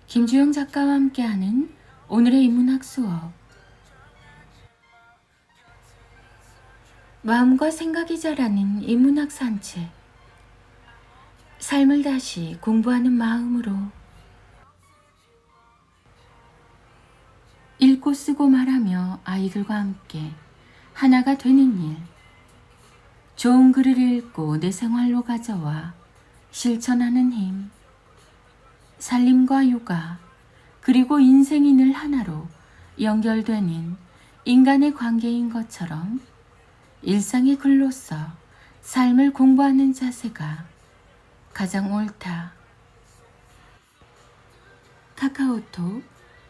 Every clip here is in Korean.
김주영 작가와 함께하는 오늘의 인문학 수업. 마음과 생각이 자라는 인문학 산책. 삶을 다시 공부하는 마음으로. 읽고 쓰고 말하며 아이들과 함께 하나가 되는 일. 좋은 글을 읽고 내 생활로 가져와 실천하는 힘. 살림과 육아, 그리고 인생이 늘 하나로 연결되는 인간의 관계인 것처럼 일상의 글로서 삶을 공부하는 자세가 가장 옳다. 카카오톡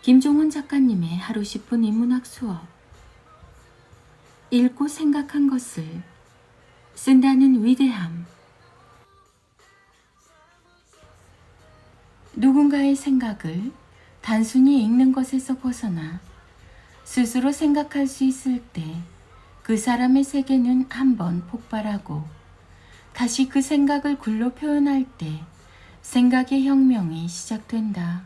김종훈 작가님의 하루 10분 인문학 수업. 읽고 생각한 것을 쓴다는 위대함. 누군가의 생각을 단순히 읽는 것에서 벗어나 스스로 생각할 수 있을 때 그 사람의 세계는 한번 폭발하고 다시 그 생각을 글로 표현할 때 생각의 혁명이 시작된다.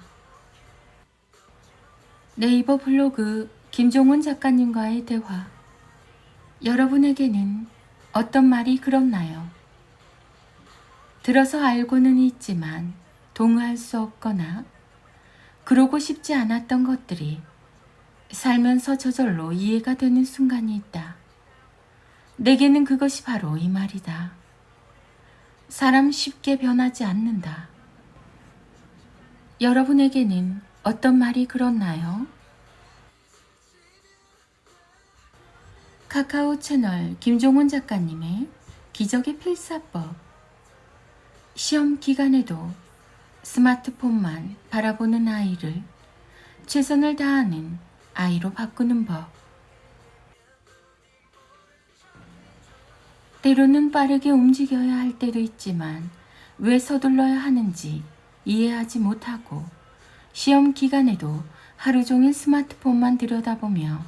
네이버 블로그 김종훈 작가님과의 대화. 여러분에게는 어떤 말이 그렇나요? 들어서 알고는 있지만 동의할 수 없거나 그러고 싶지 않았던 것들이 살면서 저절로 이해가 되는 순간이 있다. 내게는 그것이 바로 이 말이다. 사람 쉽게 변하지 않는다. 여러분에게는 어떤 말이 그렇나요? 카카오 채널 김종훈 작가님의 기적의 필사법. 시험 기간에도 스마트폰만 바라보는 아이를 최선을 다하는 아이로 바꾸는 법. 때로는 빠르게 움직여야 할 때도 있지만 왜 서둘러야 하는지 이해하지 못하고 시험 기간에도 하루 종일 스마트폰만 들여다보며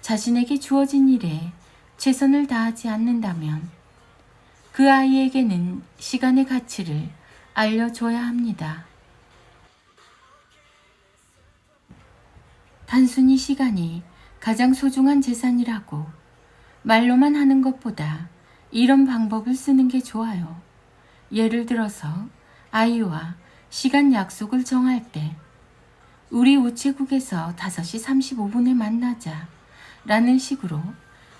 자신에게 주어진 일에 최선을 다하지 않는다면 그 아이에게는 시간의 가치를 알려줘야 합니다. 단순히 시간이 가장 소중한 재산이라고 말로만 하는 것보다 이런 방법을 쓰는 게 좋아요. 예를 들어서 아이와 시간 약속을 정할 때 우리 우체국에서 5시 35분에 만나자 라는 식으로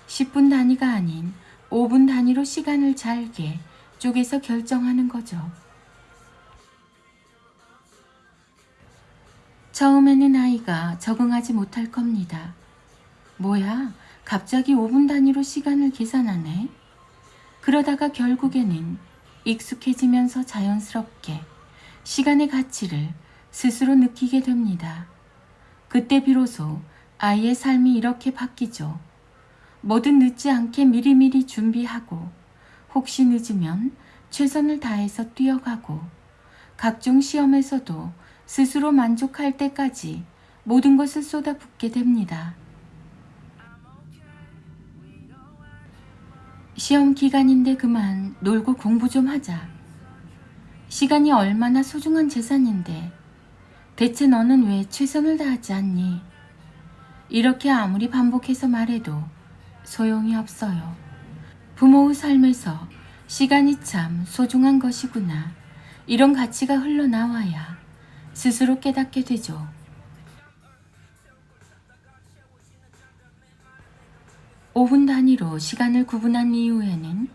10분 단위가 아닌 5분 단위로 시간을 잘게 쪼개서 결정하는 거죠. 처음에는 아이가 적응하지 못할 겁니다. 뭐야, 갑자기 5분 단위로 시간을 계산하네? 그러다가 결국에는 익숙해지면서 자연스럽게 시간의 가치를 스스로 느끼게 됩니다. 그때 비로소 아이의 삶이 이렇게 바뀌죠. 뭐든 늦지 않게 미리미리 준비하고 혹시 늦으면 최선을 다해서 뛰어가고 각종 시험에서도 스스로 만족할 때까지 모든 것을 쏟아붓게 됩니다. 시험 기간인데 그만 놀고 공부 좀 하자. 시간이 얼마나 소중한 재산인데 대체 너는 왜 최선을 다하지 않니? 이렇게 아무리 반복해서 말해도 소용이 없어요. 부모의 삶에서 시간이 참 소중한 것이구나. 이런 가치가 흘러나와야 스스로 깨닫게 되죠. 오 분 단위로 시간을 구분한 이유에는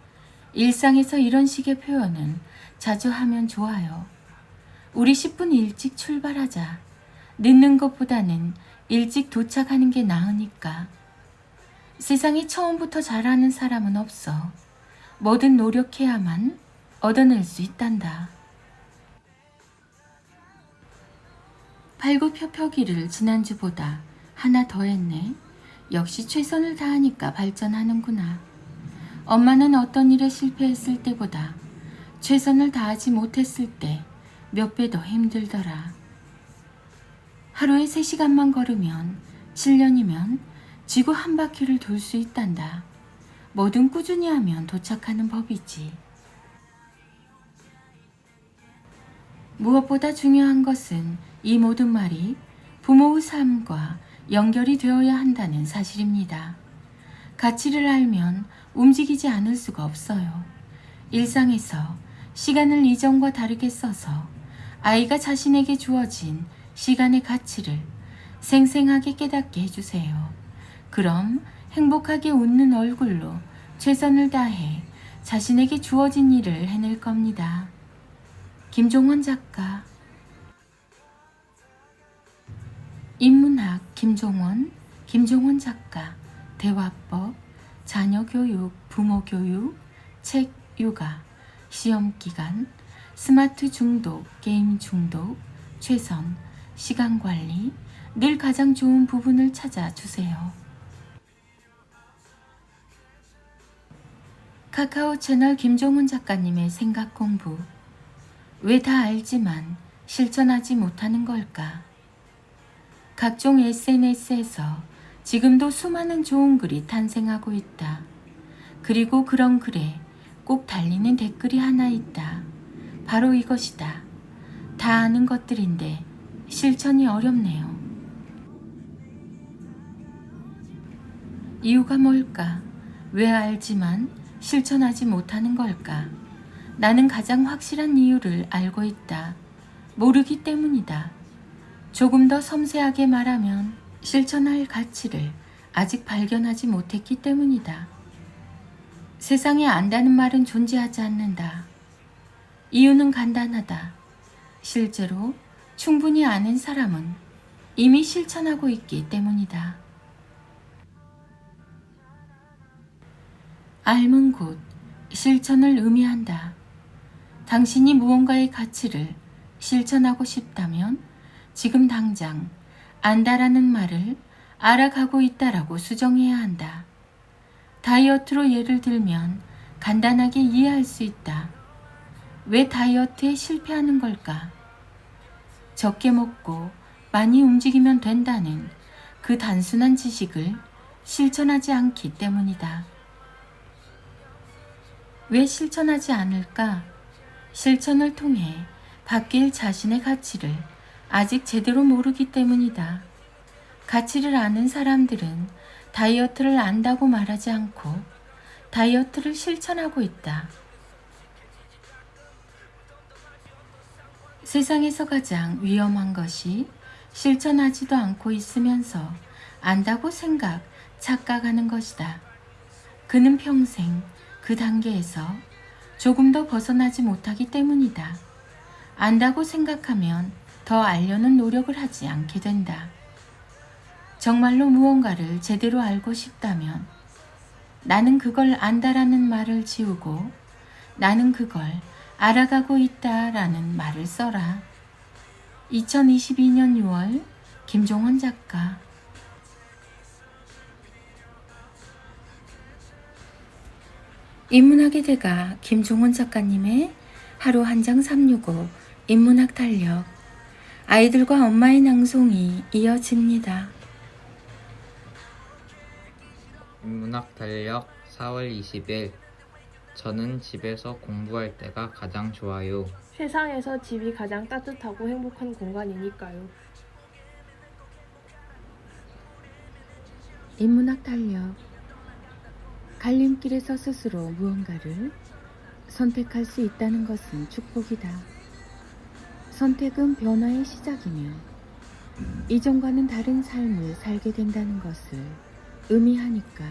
일상에서 이런 식의 표현은 자주 하면 좋아요. 우리 10분 일찍 출발하자. 늦는 것보다는 일찍 도착하는 게 나으니까. 세상에 처음부터 잘하는 사람은 없어. 뭐든 노력해야만 얻어낼 수 있단다. 팔굽혀펴기를 지난주보다 하나 더 했네. 역시 최선을 다하니까 발전하는구나. 엄마는 어떤 일에 실패했을 때보다 최선을 다하지 못했을 때 몇 배 더 힘들더라. 하루에 3시간만 걸으면 7년이면 지구 한 바퀴를 돌 수 있단다. 뭐든 꾸준히 하면 도착하는 법이지. 무엇보다 중요한 것은 이 모든 말이 부모의 삶과 연결이 되어야 한다는 사실입니다. 가치를 알면 움직이지 않을 수가 없어요. 일상에서 시간을 이전과 다르게 써서 아이가 자신에게 주어진 시간의 가치를 생생하게 깨닫게 해주세요. 그럼 행복하게 웃는 얼굴로 최선을 다해 자신에게 주어진 일을 해낼 겁니다. 김종원 작가. 인문학 김종원, 김종원 작가. 대화법, 자녀교육, 부모교육, 책 육아, 시험기간, 스마트 중독, 게임 중독, 최선, 시간관리, 늘 가장 좋은 부분을 찾아주세요. 카카오 채널 김종훈 작가님의 생각 공부. 왜 다 알지만 실천하지 못하는 걸까? 각종 SNS에서 지금도 수많은 좋은 글이 탄생하고 있다. 그리고 그런 글에 꼭 달리는 댓글이 하나 있다. 바로 이것이다. 다 아는 것들인데 실천이 어렵네요. 이유가 뭘까? 왜 알지만 실천하지 못하는 걸까? 나는 가장 확실한 이유를 알고 있다. 모르기 때문이다. 조금 더 섬세하게 말하면 실천할 가치를 아직 발견하지 못했기 때문이다. 세상에 안다는 말은 존재하지 않는다. 이유는 간단하다. 실제로 충분히 아는 사람은 이미 실천하고 있기 때문이다. 알면 곧 실천을 의미한다. 당신이 무언가의 가치를 실천하고 싶다면 지금 당장 안다라는 말을 알아가고 있다라고 수정해야 한다. 다이어트로 예를 들면 간단하게 이해할 수 있다. 왜 다이어트에 실패하는 걸까? 적게 먹고 많이 움직이면 된다는 그 단순한 지식을 실천하지 않기 때문이다. 왜 실천하지 않을까? 실천을 통해 바뀔 자신의 가치를 아직 제대로 모르기 때문이다. 가치를 아는 사람들은 다이어트를 안다고 말하지 않고 다이어트를 실천하고 있다. 세상에서 가장 위험한 것이 실천하지도 않고 있으면서 안다고 착각하는 것이다. 그는 평생 그 단계에서 조금 더 벗어나지 못하기 때문이다. 안다고 생각하면 더 알려는 노력을 하지 않게 된다. 정말로 무언가를 제대로 알고 싶다면 나는 그걸 안다라는 말을 지우고 나는 그걸 알아가고 있다라는 말을 써라. 2022년 6월 김종원 작가. 인문학의 대가 김종원 작가님의 하루 한 장 365 인문학 달력. 아이들과 엄마의 낭송이 이어집니다. 인문학 달력 4월 20일. 저는 집에서 공부할 때가 가장 좋아요. 세상에서 집이 가장 따뜻하고 행복한 공간이니까요. 인문학 달력. 갈림길에서 스스로 무언가를 선택할 수 있다는 것은 축복이다. 선택은 변화의 시작이며 이전과는 다른 삶을 살게 된다는 것을 의미하니까